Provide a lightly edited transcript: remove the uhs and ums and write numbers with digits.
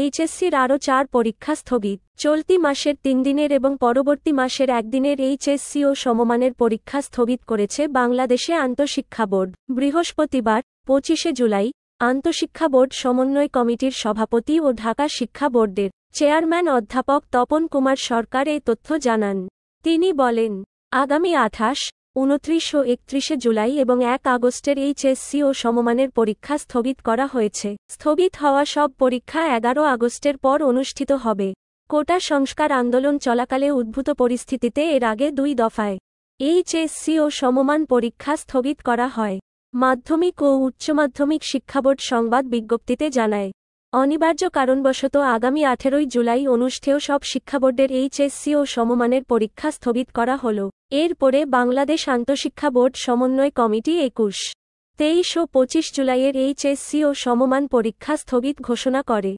এইচএসসির আরও 4 পরীক্ষা স্থগিত। চলতি মাসের 3 দিনের এবং পরবর্তী মাসের 1 দিনের এইচএসসি ও সমমানের পরীক্ষা স্থগিত করেছে বাংলাদেশে আন্তঃশিক্ষা বোর্ড। বৃহস্পতিবার 25শে জুলাই আন্তঃশিক্ষা বোর্ড সমন্বয় কমিটির সভাপতি ও ঢাকা শিক্ষা বোর্ডের চেয়ারম্যান অধ্যাপক তপন কুমার সরকার এই তথ্য জানান। তিনি বলেন, আগামী 28, 29 ও 31শে জুলাই এবং 1 আগস্টের এইচএসসি ও সমমানের পরীক্ষা স্থগিত করা হয়েছে। স্থগিত হওয়া সব পরীক্ষা 11 আগস্টের পর অনুষ্ঠিত হবে। কোটা সংস্কার আন্দোলন চলাকালে উদ্ভূত পরিস্থিতিতে এর আগে 2 দফায় এইচএসসি ও সমমান পরীক্ষা স্থগিত করা হয়। মাধ্যমিক ও উচ্চ মাধ্যমিক শিক্ষাবোর্ড সংবাদ বিজ্ঞপ্তিতে জানায়, অনিবার্য কারণবশত আগামী 18 জুলাই অনুষ্ঠেয় সব শিক্ষাবোর্ডের এইচএসসি ও সমমানের পরীক্ষা স্থগিত করা হল। এরপরে বাংলাদেশ আন্তঃশিক্ষা বোর্ড সমন্বয় কমিটি 21, 23 ও 25 জুলাইয়ের এইচএসসি ও সমমান পরীক্ষা স্থগিত ঘোষণা করে।